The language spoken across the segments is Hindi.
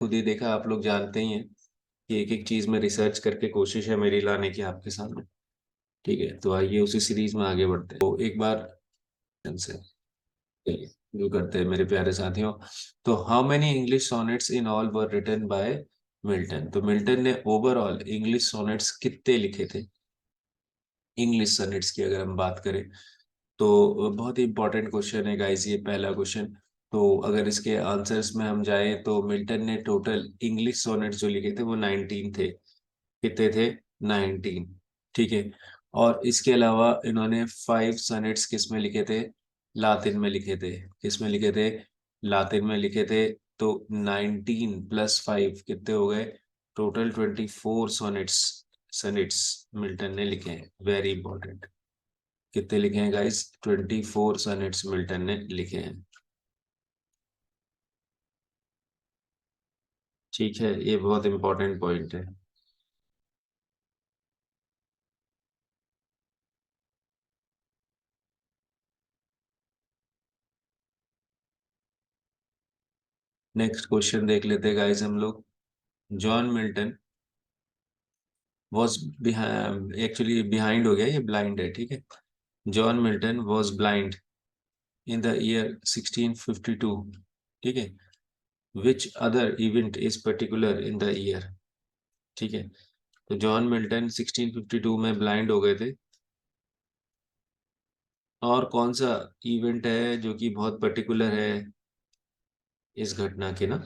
खुद ही देखा, आप लोग जानते ही हैं कि एक एक चीज में रिसर्च करके कोशिश है मेरी लाने की आपके सामने। ठीक है, तो आइए उसी सीरीज में आगे बढ़ते हैं। तो एक बार से चलिए शुरू करते हैं मेरे प्यारे साथियों। तो how many English sonnets in all were written by Milton? तो मिल्टन ने ओवरऑल इंग्लिश सोनेट्स कितने लिखे थे? इंग्लिश सोनेट्स की अगर हम बात करें तो बहुत ही इंपॉर्टेंट क्वेश्चन है गाइस, ये पहला क्वेश्चन। तो अगर इसके आंसर्स में हम जाएं तो मिल्टन ने टोटल इंग्लिश सोनेट्स जो लिखे थे वो 19 थे। कितने थे? 19। ठीक है। और इसके अलावा इन्होंने 5 सोनेट्स किस में लिखे थे? लातिन में लिखे थे। किस में लिखे थे? लातिन में लिखे थे। तो 19 + 5 कितने हो गए? Total 24 sonnets. सोनेट्स मिल्टन ने लिखे हैं, वेरी इंपॉर्टेंट। कितने लिखे हैं गाइस? 24 सोनेट्स मिल्टन ने लिखे हैं। ठीक है, ये बहुत इंपॉर्टेंट पॉइंट है। नेक्स्ट क्वेश्चन देख लेते हैं गाइस हम लोग। John Milton was behind, actually behind हो गया, ये ब्लाइंड है। ठीक है। John Milton was blind in the year 1652। ठीक है। Which other event is particular in the year? ठीक है। तो जॉन मिल्टन 1652 में ब्लाइंड हो गए थे, और कौन सा इवेंट है जो कि बहुत पर्टिकुलर है इस घटना के ना?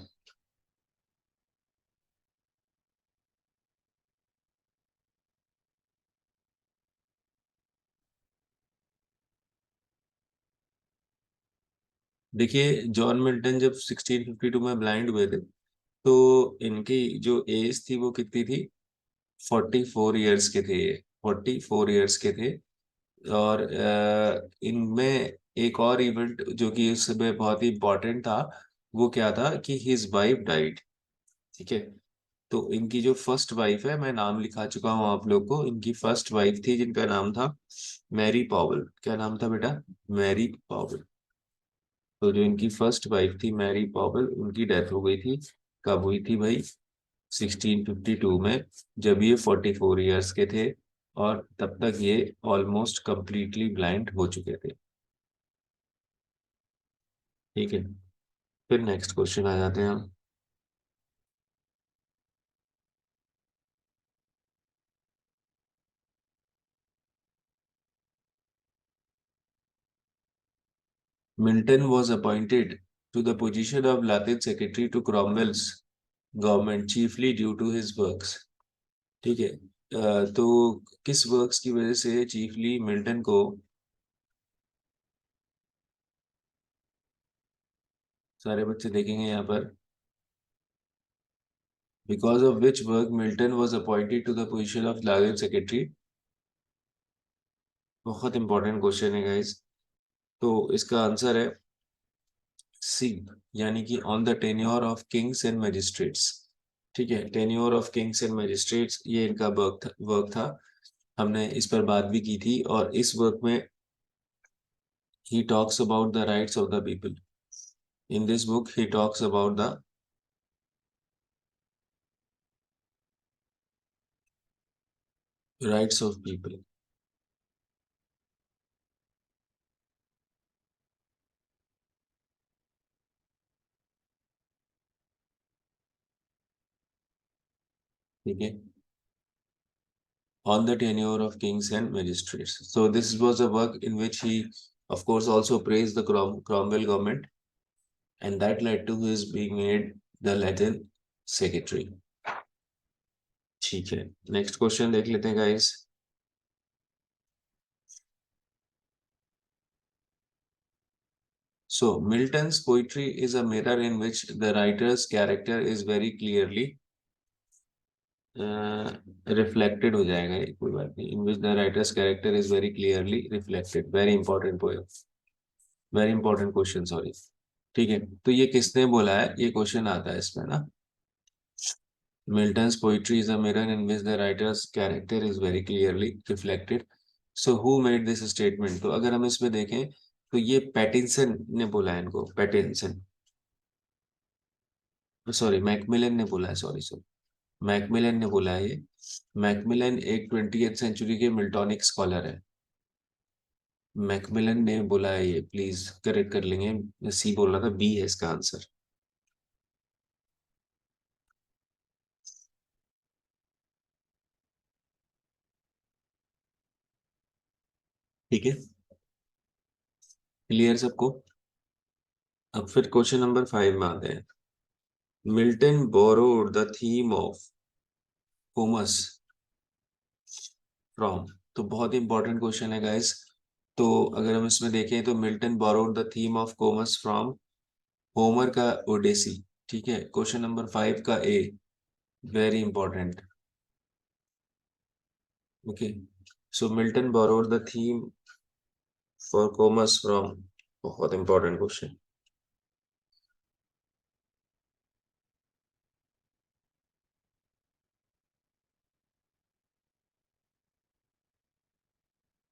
देखिए, जॉन मिल्टन जब 1652 में ब्लाइंड हुए थे तो इनकी जो एज थी वो कितनी थी? 44 ईयर्स के थे। 44 ईयर्स के थे। और इनमें एक और इवेंट जो कि उस समय बहुत ही इम्पोर्टेंट था, वो क्या था कि हिज वाइफ डाइड। ठीक है। तो इनकी जो फर्स्ट वाइफ है, मैं नाम लिखा चुका हूँ आप लोग को, इनकी फर्स्ट वाइफ थी जिनका नाम था मैरी पॉवल। क्या नाम था बेटा? Mary Powell. तो जो इनकी फर्स्ट वाइफ थी मैरी पॉवल, उनकी डेथ हो गई थी। कब हुई थी भाई? 1652 में, जब ये 44 ईयर्स के थे। और तब तक ये ऑलमोस्ट कंप्लीटली ब्लाइंड हो चुके थे। ठीक है। फिर नेक्स्ट क्वेश्चन आ जाते हैं हम। Milton was appointed to the position of Latin secretary to Cromwell's government chiefly due to his works. ठीक है। तो किस वर्क्स की वजह से चीफली मिल्टन को, सारे बच्चे देखेंगे यहाँ पर, because of which work Milton was appointed to the position of Latin secretary? बहुत इंपॉर्टेंट क्वेश्चन है गाइस। तो इसका आंसर है सी, यानी कि on the tenure of kings and magistrates. ठीक है, tenure of kings and magistrates ये इनका वर्क था। हमने इस पर बात भी की थी, और इस वर्क में he talks about the rights of the people. In this book he talks about the rights of people. ठीक है, on the tenure of kings and magistrates. So this was a work in which he, of course, also praised the Cromwell government, and that led to his being made the Latin secretary. ठीक है, नेक्स्ट क्वेश्चन देख लेते हैं guys. So Milton's poetry is a mirror in which the writer's character is very clearly reflected, हो जाएगा ये, कोई बात नहीं, in which the writer's character is very clearly reflected. Very important poem, very important question, sorry. ठीक है, तो ये किसने बोला है? ये क्वेश्चन आता है इसमें ना। Milton's poetry is a mirror in which the writers character is very clearly reflected. So who made this statement? तो अगर हम इसमें देखें तो ये पैटिंसन ने बोला है, इनको पैटिंसन। सॉरी मैकमिलन ने बोला है, सॉरी सॉरी, मैकमिलन ने बोला है ये। मैकमिलन एक 20th सेंचुरी के मिल्टॉनिक स्कॉलर है। मैकमिलन ने बोला है ये, प्लीज करेक्ट कर लेंगे। मैं सी बोल रहा था, बी है इसका आंसर। ठीक है, क्लियर सबको। अब फिर क्वेश्चन नंबर 5 में आते हैं। Milton borrowed the theme of Comus from. तो बहुत ही इंपॉर्टेंट क्वेश्चन है गाइस। तो अगर हम इसमें देखें तो Milton borrowed the theme of Comus from Homer का ओडेसी। ठीक है, क्वेश्चन नंबर 5 का A, very important. Okay, so Milton borrowed the theme for Comus from, बहुत इंपॉर्टेंट क्वेश्चन।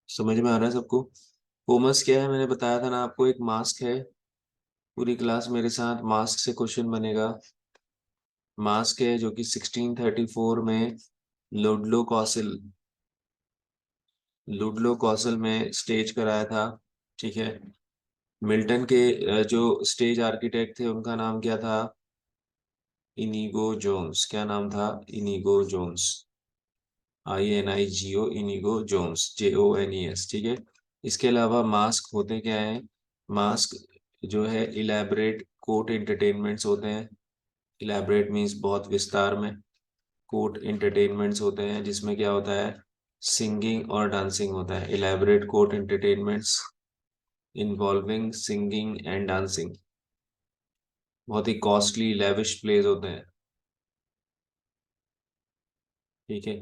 समझ में आ रहा है सबको? कोमस क्या है, मैंने बताया था ना आपको, एक मास्क है। पूरी क्लास मेरे साथ, मास्क से क्वेश्चन बनेगा। मास्क है जो कि 1634 में लुडलो कौसिल, लुडलो कौशल में स्टेज कराया था। ठीक है, मिल्टन के जो स्टेज आर्किटेक्ट थे उनका नाम क्या था? Inigo Jones. क्या नाम था? Inigo Jones. INIGO, Inigo Jones, JONES। ठीक है, इसके अलावा मास्क होते क्या है? मास्क जो है इलेबरेट कोर्ट एंटरटेनमेंट्स होते हैं। इलेबरेट मीन्स बहुत विस्तार में। कोर्ट एंटरटेनमेंट्स होते हैं जिसमें क्या होता है? सिंगिंग और डांसिंग होता है। Elaborate court entertainments involving singing and dancing. बहुत ही कॉस्टली लेविश प्लेस होते हैं। ठीक है,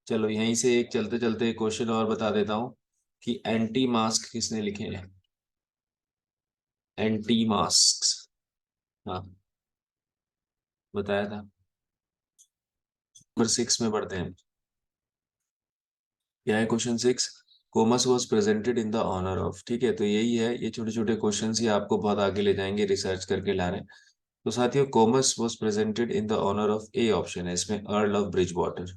चलो यहीं से एक चलते चलते क्वेश्चन और बता देता हूँ कि एंटी मास्क किसने लिखे हैं? एंटी मास्क, हाँ, बताया था। नंबर 6 में पढ़ते हैं। क्या है question 6? Comus was presented in the honour of. ठीक है, तो यही है, ये छोटे छोटे क्वेश्चन ही आपको बहुत आगे ले जाएंगे, रिसर्च करके ला रहे हैं। तो साथियों, Comus was presented in the honour of, A option है इसमें, Earl of Bridgewater.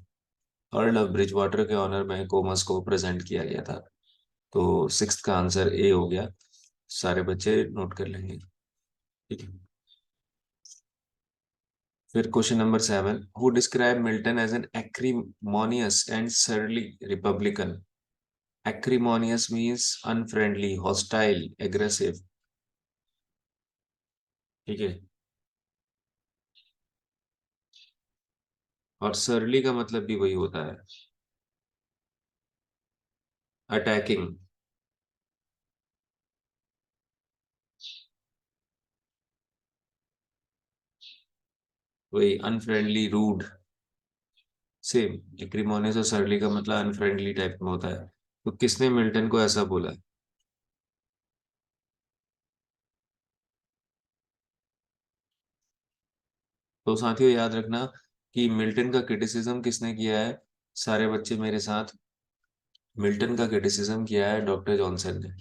Earl of Bridgewater के ऑनर में कोमस को प्रेजेंट किया गया था। तो 6 का आंसर ए हो गया। सारे बच्चे नोट कर लेंगे। ठीक है, फिर question number 7, who describe Milton as an acrimonious and surly republican. Acrimonious means unfriendly, hostile, aggressive. ठीक है, और सरली का मतलब भी वही होता है, अटैकिंग। वही अनफ्रेंडली, रूड, सेम। एक्रीमोनियस और सरली का मतलब अनफ्रेंडली टाइप में होता है। तो किसने मिल्टन को ऐसा बोला? तो साथियों याद रखना कि मिल्टन का क्रिटिसिज्म किसने किया है? सारे बच्चे मेरे साथ, मिल्टन का क्रिटिसिज्म किया है डॉक्टर जॉनसन ने।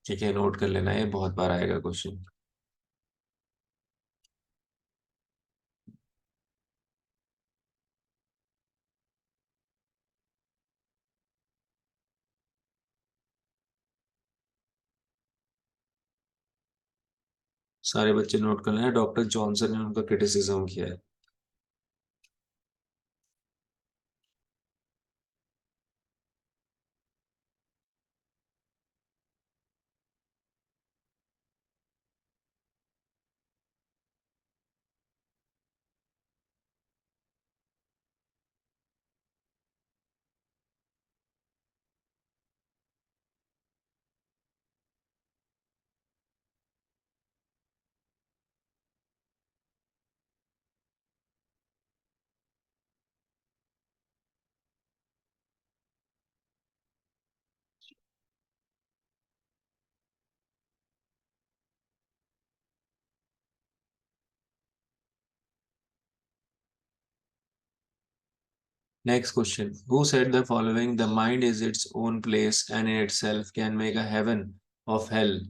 ठीक है, नोट कर लेना, ये बहुत बार आएगा क्वेश्चन। सारे बच्चे नोट कर लेना, डॉक्टर जॉनसन ने उनका क्रिटिसिज्म किया है। Next question, who said the following, the mind is its own place and in itself can make a heaven of hell,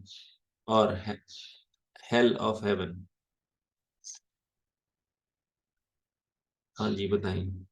और हेल ऑफ हेवन। हाँ जी बताइए।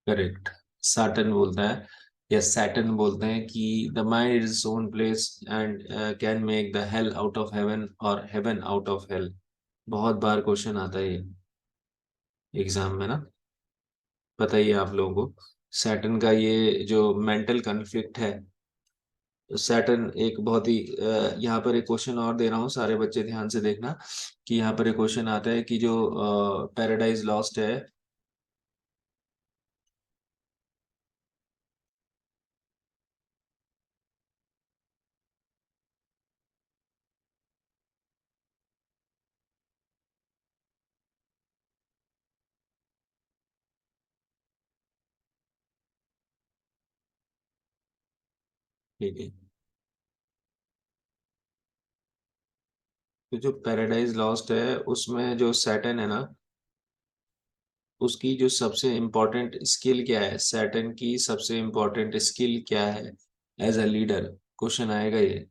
करेक्ट। सैटर्न बोलता है, या सैटर्न बोलते हैं कि the mind is own place and can make the hell out of haven और हेवन आउट ऑफ हेल। बहुत बार क्वेश्चन आता है ये एग्जाम में ना। बताइए आप लोगों को, सैटर्न का ये जो मेंटल कन्फ्लिक्ट है, सैटर्न एक बहुत ही यहाँ पर एक क्वेश्चन और दे रहा हूँ, सारे बच्चे ध्यान से देखना कि यहाँ पर एक क्वेश्चन आता है कि जो पैराडाइज लॉस्ट है। ठीक है, तो जो पैराडाइज लॉस्ट है उसमें जो सैटर्न है ना, उसकी जो सबसे इम्पोर्टेंट स्किल क्या है, सैटर्न की सबसे इम्पोर्टेंट स्किल क्या है एज अ लीडर, क्वेश्चन आएगा ये।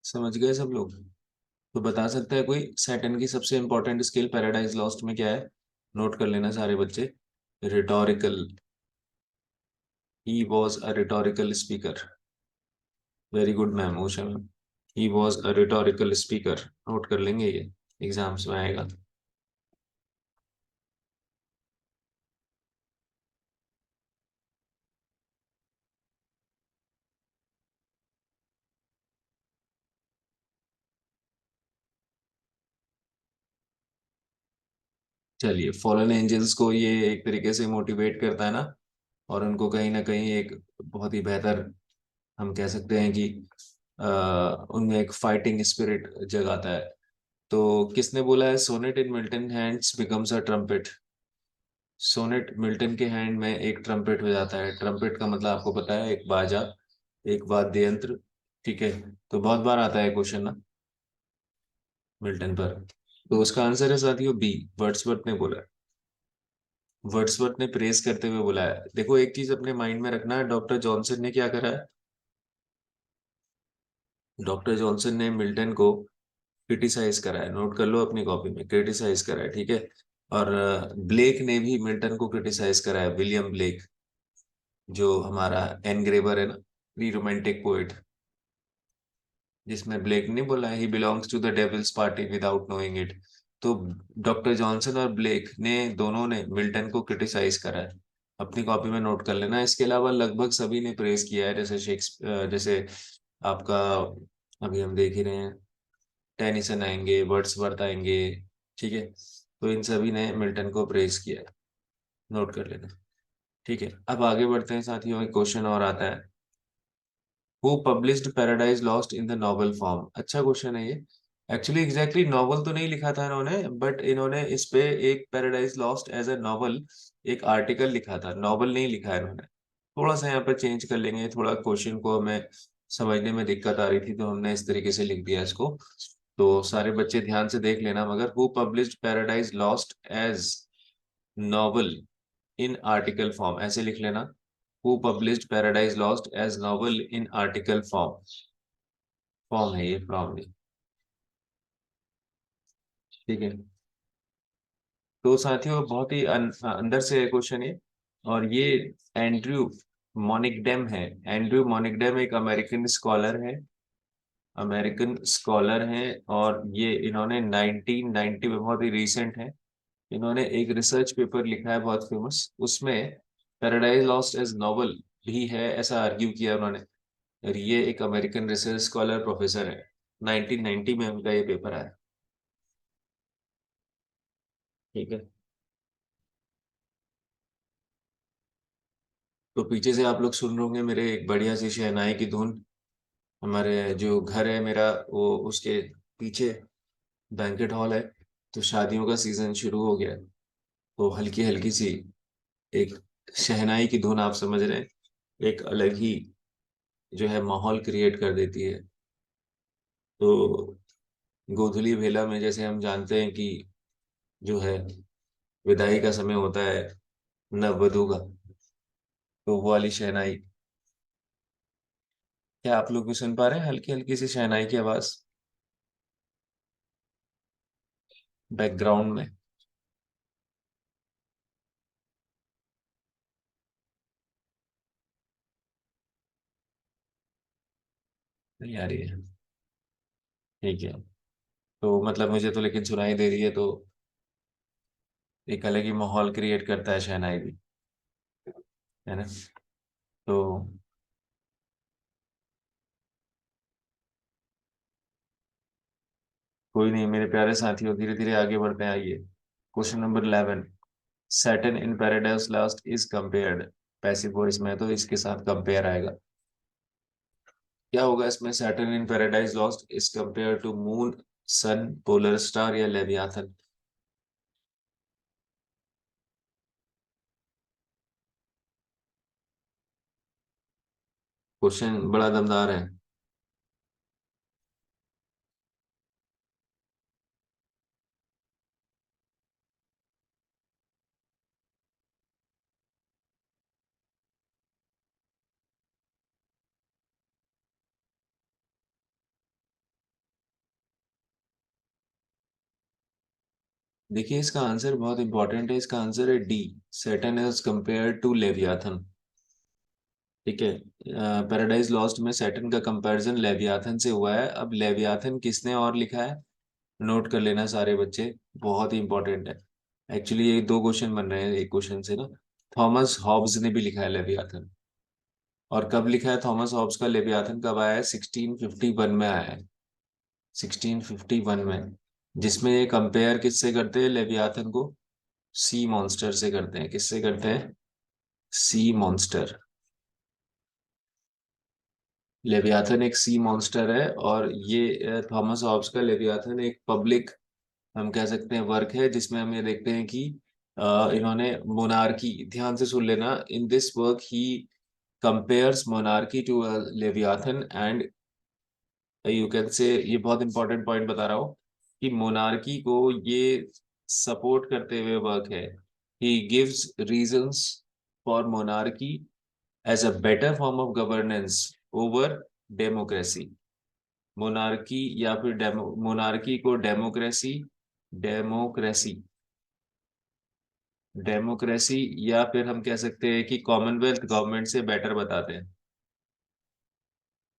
समझ गए सब लोग? तो बता सकता है कोई सैटर्न की सबसे इम्पोर्टेंट स्किल पैराडाइज लॉस्ट में क्या है? नोट कर लेना सारे बच्चे। Rhetorical. He was a rhetorical speaker. Very good ma'am, Usha ma'am. He was a rhetorical speaker, note कर लेंगे ये, एग्जाम्स में आएगा। चलिए, फॉलन एंजल्स को ये एक तरीके से मोटिवेट करता है ना, और उनको कहीं ना कहीं एक बहुत ही बेहतर, हम कह सकते हैं कि उनमें एक फाइटिंग स्पिरिट जगाता है। तो किसने बोला है sonnet in Milton hands becomes a trumpet? Sonnet Milton के हैंड में एक ट्रम्पेट हो जाता है। ट्रम्पेट का मतलब आपको पता है, एक बाजा, एक वाद्य यंत्र। ठीक है, तो बहुत बार आता है क्वेश्चन ना मिल्टन पर। तो उसका आंसर है साथियों बी, वर्ड्सवर्थ ने बोला है। वर्ड्सवर्थ ने प्रेस करते हुए बोला है। देखो एक चीज अपने माइंड में रखना है, डॉक्टर जॉनसन ने क्या करा है? डॉक्टर जॉनसन ने मिल्टन को क्रिटिसाइज करा है, नोट कर लो अपनी कॉपी में, क्रिटिसाइज करा है, ठीक है। और ब्लेक ने भी मिल्टन को क्रिटिसाइज करा है, विलियम ब्लेक, जो हमारा एनग्रेवर है ना, प्री रोमांटिक पोएट, जिसमें ब्लेक ने बोला है he belongs to the devil's party without knowing it. तो डॉक्टर जॉनसन और ब्लेक ने, दोनों ने मिल्टन को क्रिटिसाइज करा है। अपनी कॉपी में नोट कर लेना। इसके अलावा लगभग सभी ने प्रेज किया है, जैसे जैसे आपका, अभी हम देख ही रहे हैं, टेनिसन आएंगे, वर्ड्सवर्थ आएंगे, ठीक है। तो इन सभी ने मिल्टन को प्रेज किया है, नोट कर लेना। ठीक है, अब आगे बढ़ते हैं साथियों, एक क्वेश्चन और आता है। Who published Paradise lost in the novel form? अच्छा क्वेश्चन है ये। एक्चुअली एग्जैक्टली नॉवल तो नहीं लिखा था इन्होंने, बट इन्होंने इस पे एक Paradise Lost as a novel, एक आर्टिकल लिखा था, नॉवल नहीं लिखा है इन्होंने। थोड़ा सा यहाँ पर चेंज कर लेंगे, थोड़ा क्वेश्चन को हमें समझने में दिक्कत आ रही थी तो हमने इस तरीके से लिख दिया इसको। तो सारे बच्चे ध्यान से देख लेना, मगर who published Paradise Lost as novel in article form, ऐसे लिख लेना। Who published Paradise Lost as novel in article form. Form है ये, फॉर्म नहीं। ठीक है, तो साथियों बहुत ही अंदर से क्वेश्चन है। और ये एंड्रयू मोनिकडेम है। एंड्रयू मोनिकडेम एक अमेरिकन स्कॉलर है, अमेरिकन स्कॉलर हैं, और ये इन्होंने 1990 में, बहुत ही रिसेंट है, इन्होंने एक रिसर्च पेपर लिखा है बहुत फेमस, उसमें पैराडाइज लॉस्ट एज नॉवल भी है ऐसा आर्ग्यू किया उन्होंने। और ये एक अमेरिकन रिसर्च स्कॉलर प्रोफेसर है, 1990 में उनका ये पेपर आया। ठीक है। तो पीछे से आप लोग सुन रहे होंगे मेरे एक बढ़िया सी शहनाई की धुन। हमारे जो घर है मेरा, वो उसके पीछे बैंकेट हॉल है, तो शादियों का सीजन शुरू हो गया है। तो हल्की हल्की सी एक शहनाई की धुन, आप समझ रहे हैं, एक अलग ही जो है माहौल क्रिएट कर देती है। तो गोधुली वेला में जैसे हम जानते हैं कि जो है विदाई का समय होता है नववधु का, तो वो वाली शहनाई। क्या आप लोग भी सुन पा रहे हैं हल्की हल्की सी शहनाई की आवाज बैकग्राउंड में? नहीं आ रही है? ठीक है। तो मतलब मुझे तो लेकिन सुनाई दे रही है, तो एक अलग ही माहौल क्रिएट करता है शहनाई भी, है ना? तो कोई नहीं मेरे प्यारे साथियों, धीरे धीरे आगे बढ़ते हैं, आइए। Question number 11। Saturn in Paradise Lost is compared, passive voice में है, तो इसके साथ कंपेयर आएगा। क्या होगा इसमें? Saturn in Paradise Lost is compare to moon, sun, polar star या लेवियाथन? क्वेश्चन बड़ा दमदार है। देखिए इसका आंसर बहुत इंपॉर्टेंट है, इसका आंसर है D, Saturn as compare to Leviathan. ठीक है। पैराडाइज लॉस्ट में सैटर्न का कंपैरिजन लेवियाथन से हुआ है। अब लेवियाथन किसने और लिखा है, नोट कर लेना सारे बच्चे, बहुत ही इंपॉर्टेंट है। एक्चुअली ये दो क्वेश्चन बन रहे हैं एक क्वेश्चन से ना। थॉमस हॉब्स ने भी लिखा है लेवियाथन। और कब लिखा है थॉमस हॉब्स का लेवियाथन, कब आया है? 1651 में आया है, 1651 में। जिसमें ये कंपेयर किससे करते हैं लेवियाथन को? सी मॉन्स्टर से करते हैं। किससे करते हैं? Sea monster. लेवियाथन एक सी मॉन्स्टर है, और ये थॉमस हॉब्स का लेवियाथन एक पब्लिक, हम कह सकते हैं, वर्क है, जिसमें हम ये देखते हैं कि इन्होंने मोनार्की, ध्यान से सुन लेना, in this work he compares monarchy to Leviathan and you can say, ये बहुत इंपॉर्टेंट पॉइंट बता रहा हूँ, कि मोनार्की को ये सपोर्ट करते हुए वर्क है। He gives reasons for monarchy as a better form of governance over democracy. Monarchy या फिर मोनार्की को डेमोक्रेसी, डेमोक्रेसी डेमोक्रेसी या फिर हम कह सकते हैं कि कॉमनवेल्थ गवर्नमेंट से बेटर बताते हैं।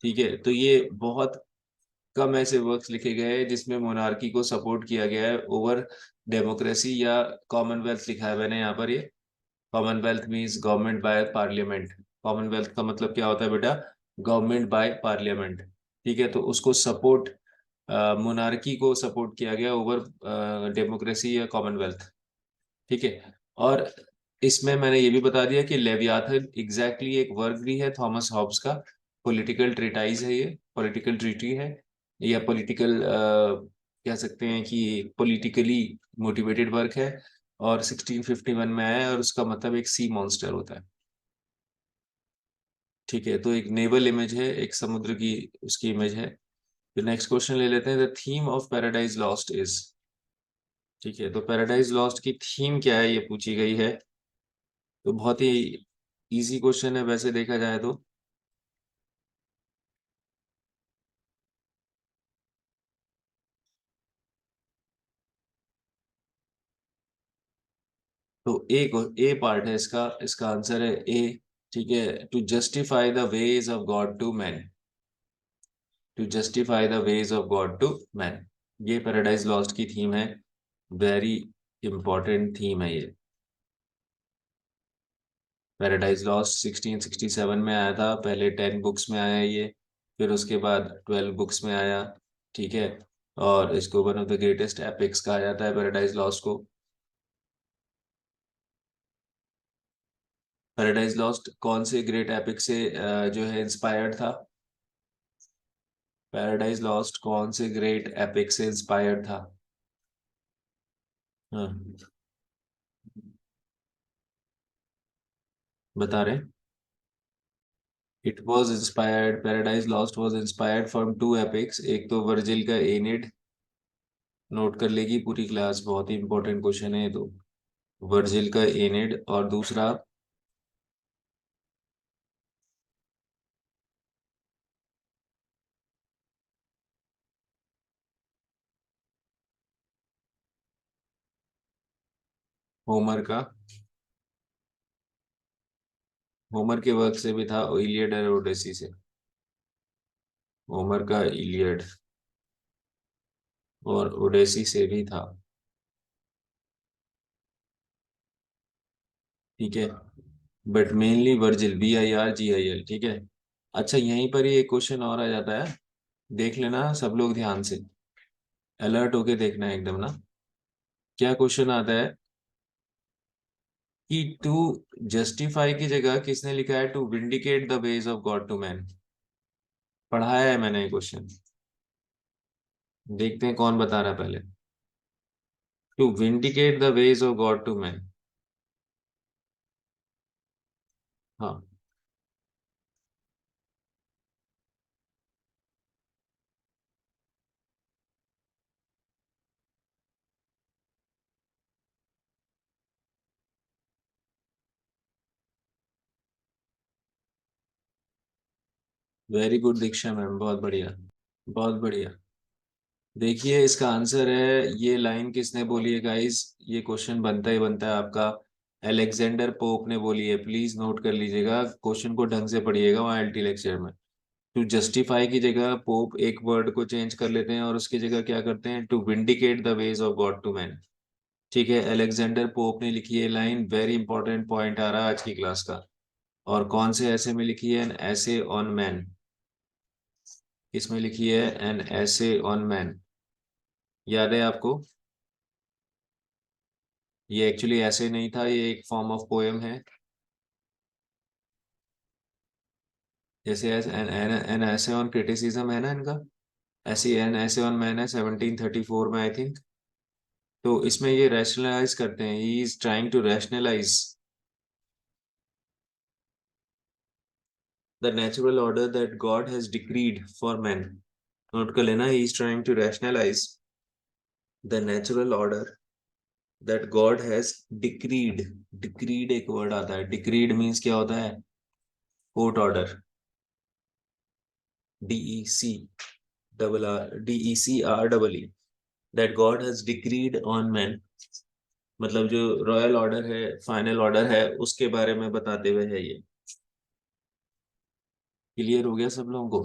ठीक है। तो ये बहुत कम ऐसे वर्क्स लिखे गए हैं जिसमें मोनार्की को सपोर्ट किया गया है ओवर डेमोक्रेसी या कॉमनवेल्थ, लिखा है मैंने यहाँ पर ये। Commonwealth means government by parliament. Commonwealth का मतलब क्या होता है बेटा? Government by parliament. ठीक है। तो उसको सपोर्ट, मोनार्की को सपोर्ट किया गया ओवर डेमोक्रेसी या कॉमनवेल्थ। ठीक है। और इसमें मैंने ये भी बता दिया कि लेवियाथन एग्जैक्टली एक वर्क भी है थॉमस हॉब्स का, पॉलिटिकल ट्रीटाइज है ये, पॉलिटिकल ट्रीटी है, या पॉलिटिकल कह सकते हैं कि पॉलिटिकली मोटिवेटेड वर्क है। और 1651 में आया है, और उसका मतलब एक सी मॉन्स्टर होता है। ठीक है। तो एक नेवल इमेज है, एक समुद्र की उसकी इमेज है। फिर नेक्स्ट क्वेश्चन ले लेते हैं, the theme of paradise Lost is. ठीक है। तो पैराडाइज लॉस्ट की थीम क्या है, ये पूछी गई है। तो बहुत ही इजी क्वेश्चन है वैसे देखा जाए तो। तो ए पार्ट है इसका, इसका आंसर है ए। ठीक है। To justify the ways of God to man, to justify the ways of God to man, ये पैराडाइज लॉस्ट की थीम है। वेरी इम्पोर्टेंट थीम है ये। पैराडाइज लॉस्ट 1667 में आया था, पहले 10 बुक्स में आया ये, फिर उसके बाद 12 बुक्स में आया। ठीक है। और इसको one of the greatest epics कहा जाता है पैराडाइज लॉस्ट को। पैराडाइज लॉस्ट कौन से ग्रेट एपिक से जो है इंस्पायर्ड था? पैराडाइज लॉस्ट कौन से ग्रेट एपिक से इंस्पायर्ड था? हाँ, बता रहे। It was inspired, Paradise Lost was inspired from two epics. एक तो वर्जिल का एनिड, नोट कर लेगी पूरी क्लास, बहुत ही इंपॉर्टेंट क्वेश्चन है ये तो। वर्जिल का एनिड, और दूसरा होमर का, होमर के वर्क से भी था, इलियड और ओडेसी से। होमर का इलियड और ओडेसी से भी था। ठीक है। But mainly Virgil, VIRGIL। ठीक है। अच्छा, यहीं पर ही एक क्वेश्चन और आ जाता है, देख लेना सब लोग ध्यान से, अलर्ट होके देखना है एकदम ना। क्या क्वेश्चन आता है कि टू जस्टिफाई की जगह किसने लिखा है to vindicate the ways of God to man? पढ़ाया है मैंने ये क्वेश्चन, देखते हैं कौन बता रहा है पहले। To vindicate the ways of God to man. हाँ। वेरी गुड दीक्षा मैम, बहुत बढ़िया, बहुत बढ़िया। देखिए इसका आंसर है, ये लाइन किसने बोली है गाइस? ये क्वेश्चन बनता ही बनता है आपका, अलेक्जेंडर पोप ने बोली है। प्लीज नोट कर लीजिएगा, क्वेश्चन को ढंग से पढ़िएगा वहाँ LT लेक्चर में। टू जस्टिफाई की जगह पोप एक वर्ड को चेंज कर लेते हैं और उसकी जगह क्या करते हैं, to vindicate the ways of God to man. ठीक है, अलेक्जेंडर पोप ने लिखी है लाइन, वेरी इंपॉर्टेंट पॉइंट आ रहा है आज की क्लास का। और कौन से ऐसे में लिखी है? एन ऐसे ऑन मैन। किसमें लिखी है? एन ऐसे ऑन मैन। याद है आपको? ये एक्चुअली ऐसे नहीं था, ये एक फॉर्म ऑफ पोएम है। जैसे एन एन एन ऐसे ऑन क्रिटिसिज्म है ना इनका, ऐसी एन ऐसे ऑन मैन है 1734 में आई थिंक। तो इसमें ये रैशनलाइज करते हैं, he is trying to rationalise the natural order that God has decreed for man. Note कर लेना, he is trying to rationalise the natural order that God has decreed. Decreed एक वर्ड आता है, डिक्रीड मीन्स क्या होता है? Court order. DEC double R, DECR that God has decreed on man. मतलब जो रॉयल ऑर्डर है, फाइनल ऑर्डर है, उसके बारे में बताते हुए है ये। क्लियर हो गया सब लोगों को?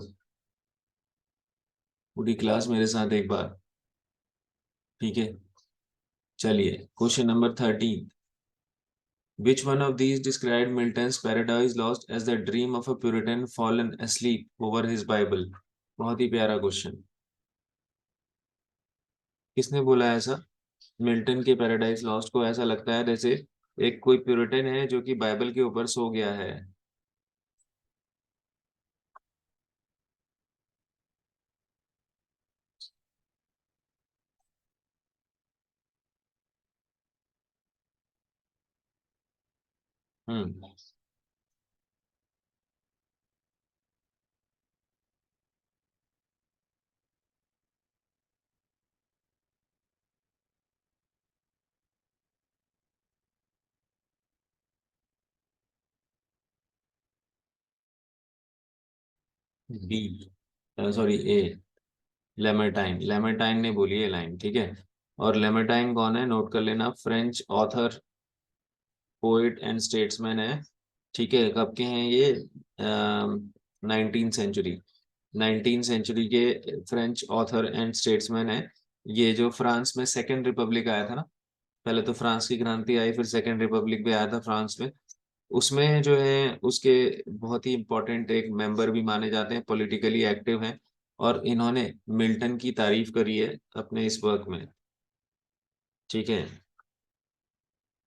पूरी क्लास मेरे साथ एक बार। ठीक है। चलिए question number 13। Which one of these described Milton's Paradise Lost as the dream of a Puritan fallen asleep over his Bible? बहुत ही प्यारा क्वेश्चन। किसने बोला है ऐसा? मिल्टन के पैराडाइज लॉस्ट को ऐसा लगता है जैसे एक कोई प्यूरिटन है जो कि बाइबल के ऊपर सो गया है। हम्म। बी, सॉरी ए, लेमरटाइन। लेमरटाइन ने बोली है लाइन, ठीक है। और लेमरटाइन कौन है? नोट कर लेना, French author, poet and statesman है। ठीक है, कब के हैं ये? 19th सेंचुरी, 19th सेंचुरी के फ्रेंच ऑथर एंड स्टेट्समैन है। ये जो फ्रांस में सेकेंड रिपब्लिक आया था ना, पहले तो फ्रांस की क्रांति आई, फिर सेकेंड रिपब्लिक भी आया था फ्रांस में। उसमें जो है उसके बहुत ही इम्पोर्टेंट एक मेंबर भी माने जाते हैं, पॉलिटिकली एक्टिव हैं, और इन्होंने मिल्टन की तारीफ करी है अपने इस वर्क में। ठीक है,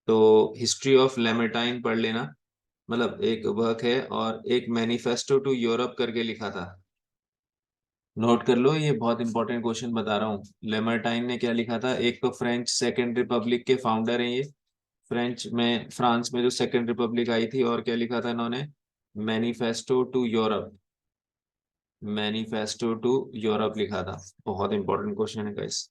तो हिस्ट्री ऑफ लेमेटाइन पढ़ लेना, मतलब एक वर्क है, और एक मैनिफेस्टो टू यूरोप करके लिखा था। नोट कर लो, ये बहुत इंपॉर्टेंट क्वेश्चन बता रहा हूँ। लेमरटाइन ने क्या लिखा था? एक तो फ्रेंच सेकेंड रिपब्लिक के फाउंडर हैं ये, फ्रेंच में, फ्रांस में जो सेकेंड रिपब्लिक आई थी। और क्या लिखा था इन्होंने? Manifesto to Europe, manifesto to Europe लिखा था। बहुत इंपॉर्टेंट क्वेश्चन है guys.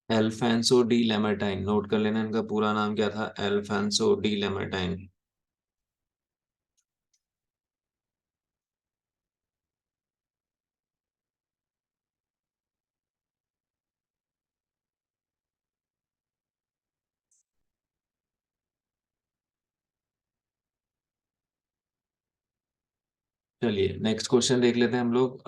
Alphonse de Lamartine, note कर लेना, इनका पूरा नाम क्या था? Alphonse de Lamartine. चलिए नेक्स्ट क्वेश्चन देख लेते हैं हम लोग।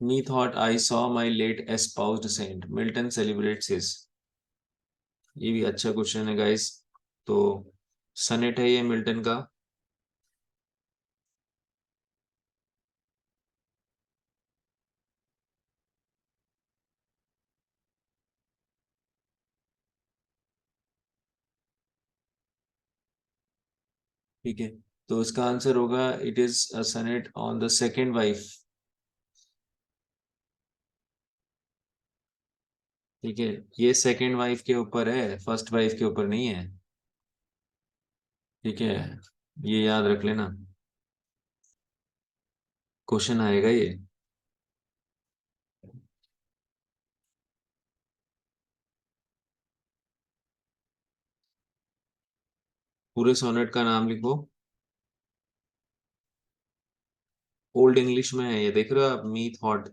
Me thought I saw my late espoused saint, Milton celebrates his. ये भी अच्छा क्वेश्चन है गाइस। तो सनेट है ये मिल्टन का। ठीक है, तो इसका आंसर होगा it is a sonnet on the second wife. ठीक है, ये सेकेंड वाइफ के ऊपर है, फर्स्ट वाइफ के ऊपर नहीं है। ठीक है, ये याद रख लेना, क्वेश्चन आएगा ये। पूरे सोनेट का नाम लिखो। ओल्ड इंग्लिश में है ये, देख रहे हो आप? मी थॉट।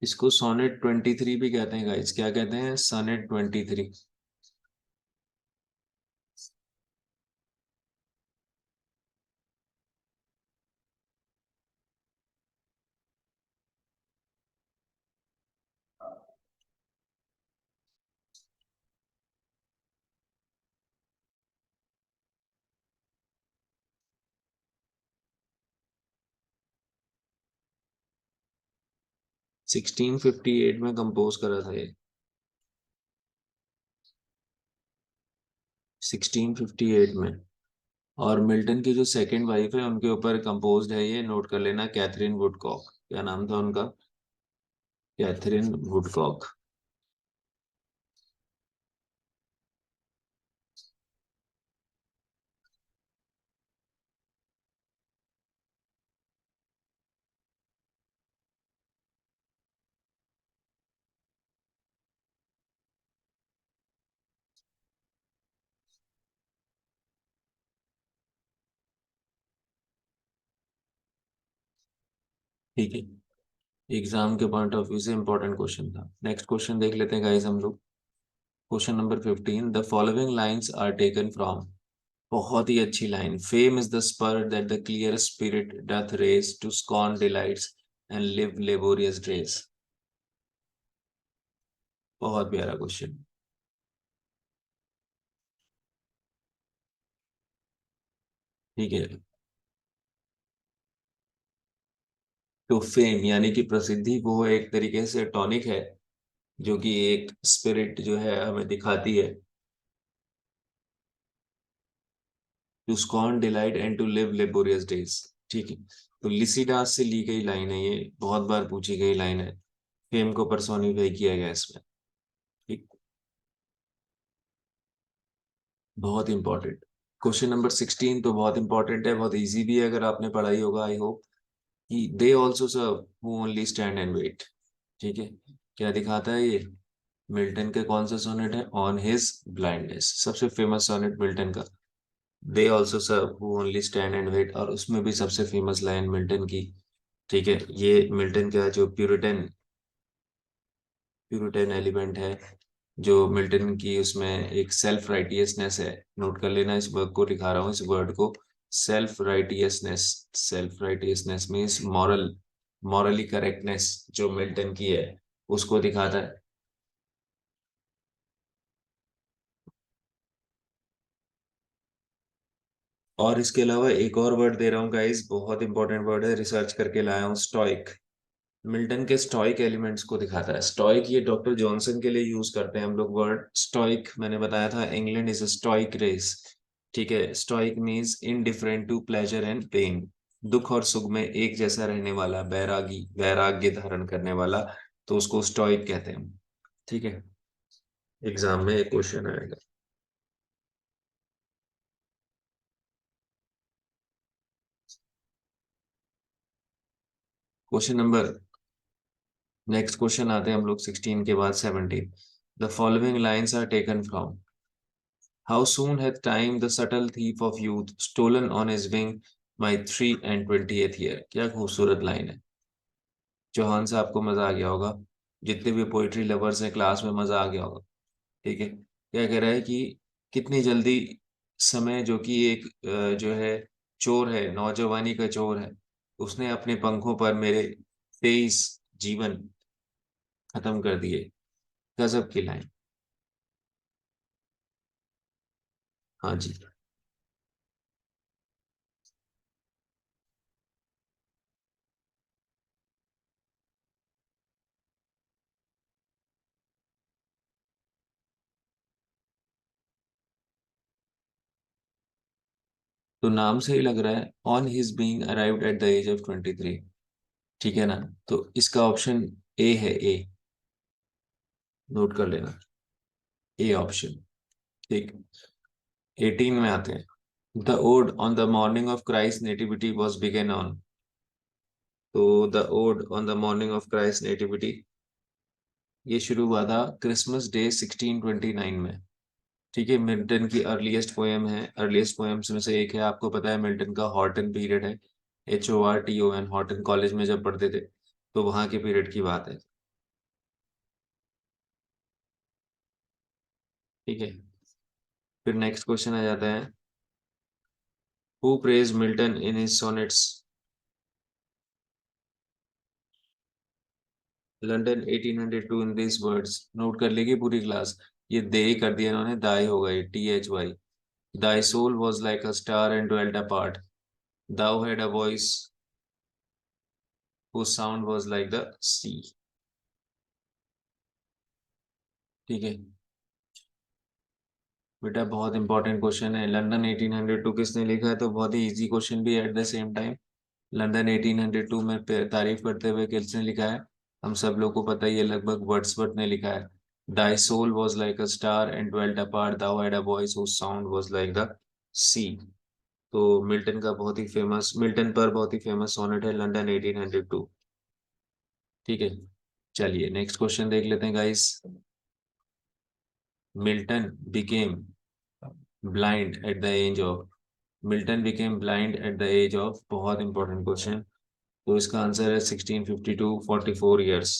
इसको सोनेट 23 भी कहते हैं गाइस। क्या कहते हैं? सोनेट 23। 1658 में कंपोज करा था ये। 1658 में। और मिल्टन की जो सेकंड वाइफ है उनके ऊपर कंपोज्ड है ये, नोट कर लेना, कैथरीन वुडकॉक। क्या नाम था उनका? Katherine Woodcock. ठीक है, एग्जाम के पॉइंट ऑफ व्यू से इंपॉर्टेंट क्वेश्चन था। नेक्स्ट क्वेश्चन देख लेते हैं गाइस हम लोग। Question number 15, the following lines are taken from. बहुत ही अच्छी line. Fame is the spur that the clear spirit doth raise to scorn delights and live laborious days. बहुत प्यारा क्वेश्चन। ठीक है, तो फेम यानी कि प्रसिद्धि, वो एक तरीके से टॉनिक है जो कि एक स्पिरिट जो है हमें दिखाती है। To scorn delight and to live laborious days. ठीक है, तो लिसिडास से ली गई लाइन है, ये बहुत बार पूछी गई लाइन है। फेम को पर्सोनिफाई किया गया इसमें। ठीक, बहुत इंपॉर्टेंट। क्वेश्चन नंबर 16 तो बहुत इंपॉर्टेंट है, बहुत इजी भी है, अगर आपने पढ़ाई होगा आई होप। कि they also serve who only stand and wait. ठीक है, क्या दिखाता है ये? मिल्टन के कौन सा सोनेट है? ऑन हिज ब्लाइंडनेस, सबसे फेमस सोनेट मिल्टन का। They also serve who only stand and wait, और उसमें भी सबसे फेमस लाइन मिल्टन की। ठीक है, ये मिल्टन का जो प्यूरिटन प्यूरिटन एलिमेंट है, जो मिल्टन की उसमें एक सेल्फ राइटियसनेस है। नोट कर लेना, इस वर्ड को दिखा रहा हूँ, इस वर्ड को, self righteousness. Self righteousness means moral, morally correctness जो मिल्टन की है, उसको दिखाता है। और इसके अलावा एक और वर्ड दे रहा हूँ गाइस, बहुत इंपॉर्टेंट वर्ड है, रिसर्च करके लाया हूँ, स्टोइक। मिल्टन के स्टोइक एलिमेंट्स को दिखाता है। स्टोइक ये डॉक्टर जॉनसन के लिए यूज करते हैं हम लोग वर्ड स्टोइक। मैंने बताया था England is a stoic race. ठीक है, stoic means indifferent to pleasure and pain. दुख और सुख में एक जैसा रहने वाला, बैरागी, वैराग्य धारण करने वाला, तो उसको स्टोइक कहते हैं। ठीक है, एग्जाम में एक क्वेश्चन आएगा। क्वेश्चन नंबर, नेक्स्ट क्वेश्चन आते हैं हम लोग 16 के बाद 17। The following lines are taken from How soon hath time, the subtle thief of youth, stolen on his wing my 3 and 20th year। क्या खूबसूरत लाइन है। चौहान साहब को मजा आ गया होगा, जितने भी पोइट्री लवर्स हैं क्लास में मजा आ गया होगा। ठीक है, क्या कह रहा है कि कितनी जल्दी समय, जो कि एक जो है चोर है, नौजवानी का चोर है, उसने अपने पंखों पर मेरे 23 जीवन खत्म कर दिए। गजब की लाइन। हाँ जी। तो नाम से ही लग रहा है, on his being arrived at the age of 23। ठीक है ना, तो इसका ऑप्शन ए है, ए। नोट कर लेना, ए ऑप्शन। ठीक, 18 में आते हैं। The ode on the morning of Christ nativity was began on. तो the ode on the morning of Christ nativity, ये शुरू हुआ था क्रिसमस डे 1629 में। ठीक है, मिल्टन की अर्लीस्ट पोएम है, अर्लीस्ट पोएम्स में से एक है। आपको पता है मिल्टन का हॉटन पीरियड है, HORTON, हॉटन कॉलेज में जब पढ़ते थे, तो वहां के पीरियड की बात है। ठीक है, फिर नेक्स्ट क्वेश्चन आ जाता है। Who praised Milton in his sonnets? London 1802 in these words। Note कर लेगी पूरी क्लास। ये दे ही कर दिया इन्होंने, दाई होगा ये, THY। Thy soul was like a star and dwelt apart. Thou had a voice whose sound was like the sea। ठीक है बेटा, बहुत इंपॉर्टेंट क्वेश्चन है। लंदन 1802 किसने लिखा है? तो बहुत ही इजी क्वेश्चन भी है at the same time. London 1802 में तारीफ करते हुए किसने लिखा है? हम सब लोग को पता ही है, लगभग वर्ड्सवर्थ ने लिखा है। Thy soul was like a star and dwelt apart, thou had a voice whose sound was like the sea। तो मिल्टन का बहुत ही फेमस, मिल्टन पर बहुत ही फेमस सोनेट है लंदन 1802। ठीक है, चलिए नेक्स्ट क्वेश्चन देख लेते हैं guys. Milton became blind at the age of, Milton became blind at the age of, बहुत इंपॉर्टेंट क्वेश्चन। तो इसका आंसर है 1652, 44 years.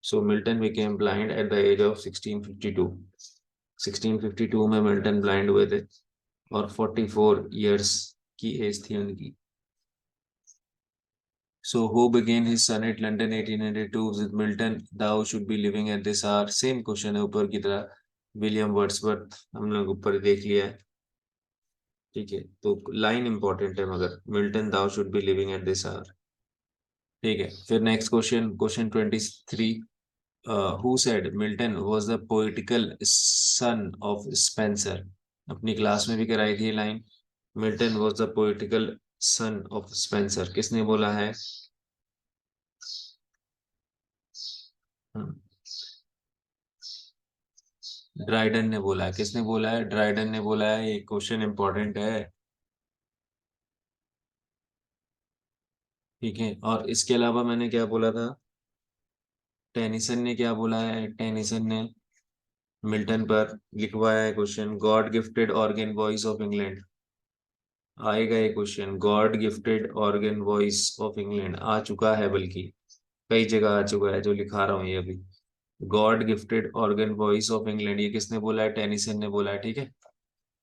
So Milton became blind at the age of 1652। 1652 में मिल्टन ब्लाइंड हुए थे, और 44 ईयर्स की एज थी उनकी। So who began his sonnet London 1802 with Milton? Thou should be living at this hour। Same question है ऊपर की तरह, विलियम वर्ड्सवर्थ, हम लोग ऊपर देख लिया है। ठीक है, तो लाइन इंपॉर्टेंट है, मगर Milton thou should be living at this hour. ठीक है, फिर next question, question 23। Who said Milton was the poetical son of Spenser? अपनी क्लास में भी कराई थी line, Milton was the poetical son of Spenser, किसने बोला है? ड्राइडन ने बोला है। किसने बोला है? ड्राइडन ने बोला है। ये क्वेश्चन इंपॉर्टेंट है। ठीक है, और इसके अलावा मैंने क्या बोला था? टेनिसन ने क्या बोला है? टेनिसन ने मिल्टन पर लिखवाया है question, God gifted organ voice of England. आएगा ये question, God gifted organ voice of England आ चुका है, बल्कि कई जगह आ चुका है, जो लिखा रहा हूँ ये अभी। God gifted organ voice of England, ये किसने बोला है? टेनिसन ने बोला है। ठीक है,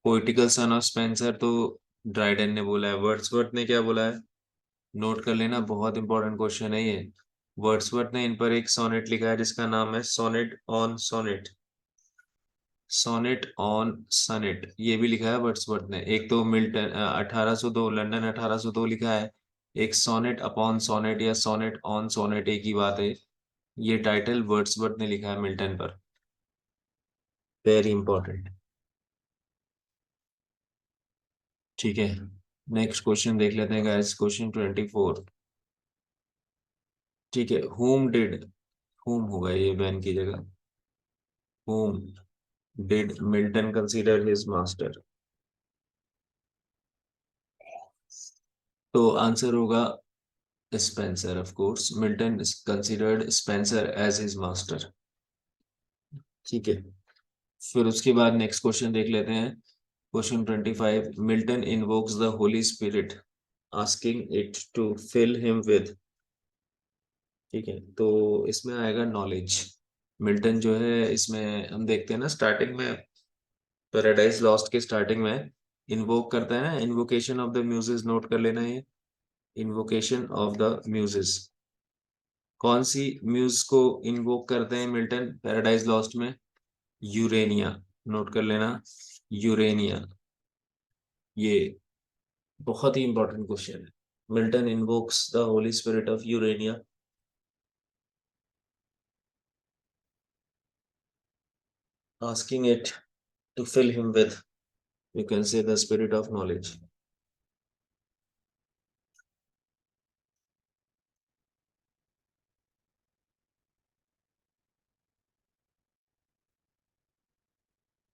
पोइटिकल सन ऑफ स्पेंसर तो ड्राइडन ने बोला है। वर्ड्सवर्थ ने क्या बोला है? नोट कर लेना, बहुत इंपॉर्टेंट क्वेश्चन है ये। वर्ड्सवर्थ ने इन पर एक सोनेट लिखा है जिसका नाम है sonnet on sonnet. Sonnet on sonnet ये भी लिखा है वर्ड्सवर्थ ने। एक तो मिल्टन 1802, लंदन 1802 लिखा है। एक सोनेट अपॉन सोनेट या सोनेट ऑन सोनेट, एक ही बात है। ये टाइटल वर्ड्सवर्थ ने लिखा है मिल्टन पर। Very important. ठीक है, नेक्स्ट क्वेश्चन देख लेते हैं गाइस, क्वेश्चन 24। ठीक है, whom होगा ये वैन की जगह, whom did Milton consider his master? तो आंसर होगा Spenser, of course Milton considered Spenser as his master. ठीक है, फिर उसके बाद नेक्स्ट क्वेश्चन देख लेते हैं, question 25। Milton invokes the Holy Spirit asking it to fill him with. ठीक है, तो इसमें आएगा नॉलेज। मिल्टन जो है, इसमें हम देखते हैं ना स्टार्टिंग में, पैराडाइज लॉस्ट के स्टार्टिंग में इन्वोक करता है ना, invocation of the Muses, note कर लेना ये, इन्वोकेशन ऑफ द म्यूजेस। कौन सी म्यूज को इन्वोक करते हैं मिल्टन पैराडाइज लॉस्ट में? यूरेनिया, नोट कर लेना, यूरेनिया। ये बहुत ही इंपॉर्टेंट क्वेश्चन है। Milton invokes the Holy spirit of Urania asking it to fill him with, you can say, the spirit of knowledge.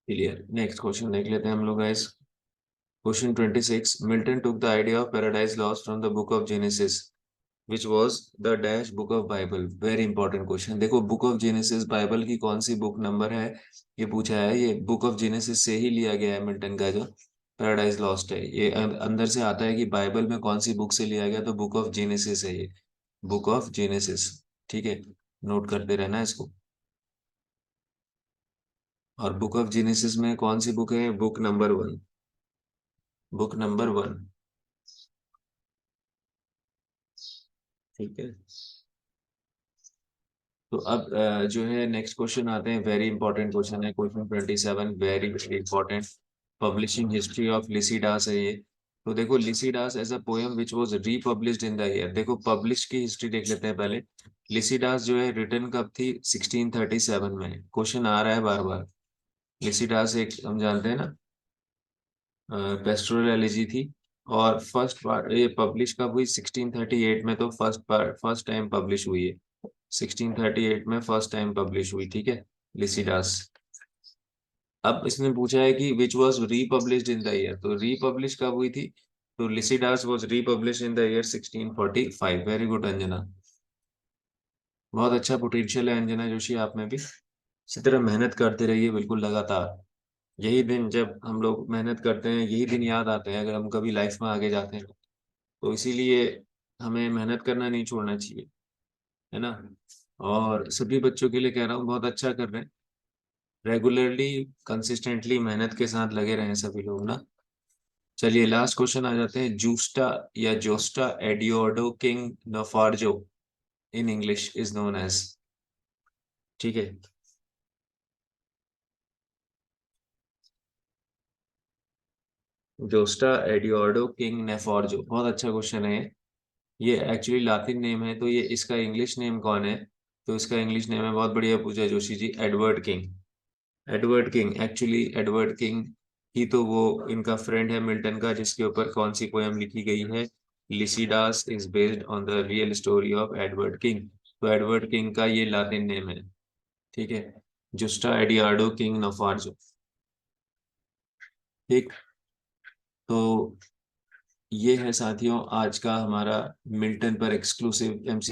Clear, next question देख लेते हैं हम लोग guys, question 26। Milton took the idea of paradise lost from the book of Genesis, which was the dash book of Bible। Very important question. देखो, बुक ऑफ जेनेसिस बाइबल की कौन सी बुक नंबर है, ये पूछा है। ये बुक ऑफ जेनेसिस से ही लिया गया है मिल्टन का जो पैराडाइज लॉस्ट है। ये अंदर से आता है कि बाइबल में कौन सी बुक से लिया गया, तो बुक ऑफ जेनेसिस है ये, बुक ऑफ जेनेसिस। ठीक है, नोट करते रहना इसको। और बुक ऑफ जेनेसिस में कौन सी बुक है? Book number 1, book number 1। ठीक है, तो अब जो है नेक्स्ट क्वेश्चन आते हैं, वेरी इंपॉर्टेंट क्वेश्चन है, question 27, very very important. Publishing history of Lycidas है ये। तो देखो, Lycidas as a poem which was republished in the year. देखो, पब्लिश की हिस्ट्री देख लेते हैं पहले। लिसिडास जो है रिटर्न कब थी? 1637 में। क्वेश्चन आ रहा है बार बार। लिसिडास एक हम जानते हैं ना, पेस्टोरल एलिजी थी। और फर्स्ट पार्ट ये पब्लिश कब हुई? 1638 में। तो फर्स्ट टाइम पब्लिश हुई है, 1638 में फर्स्ट टाइम पब्लिश हुई। ठीक है, लिसिडास। अब इसने पूछा है कि which was republished in the year, तो रीपब्लिश कब हुई थी? तो Lycidas was republish in the year 1645। Very good Anjana, बहुत अच्छा पोटेंशियल है अंजना जोशी आप में भी। इसी तरह मेहनत करते रहिए, बिल्कुल लगातार। यही दिन जब हम लोग मेहनत करते हैं, यही दिन याद आते हैं अगर हम कभी लाइफ में आगे जाते हैं। तो इसीलिए हमें मेहनत करना नहीं छोड़ना चाहिए, है ना। और सभी बच्चों के लिए कह रहा हूँ, बहुत अच्छा कर रहे हैं, रेगुलरली कंसिस्टेंटली मेहनत के साथ लगे रहें सभी लोग ना। चलिए लास्ट क्वेश्चन आ जाते हैं, जूस्टा या जोस्टा एडियोडो king naufrago in English is known as. ठीक है, जोस्टा एडियोडो किंग नेफॉर्जो, बहुत अच्छा क्वेश्चन है ये एक्चुअली लातिन नेम है, तो ये इसका इंग्लिश नेम कौन है? तो इसका इंग्लिश नेम है, बहुत बढ़िया पूछा Joshi ji, Edward King. Edward King, actually Edward King ही तो वो इनका फ्रेंड है मिल्टन का, जिसके ऊपर कौन सी पोयम लिखी गई है? Lycidas is based on the real story of Edward king. तो एडवर्ड किंग का ये लातिन नेम है। ठीक है, जुस्टा एडियाडो किंग नफार्जो। ठीक, तो ये है साथियों आज का हमारा मिल्टन पर एक्सक्लूसिव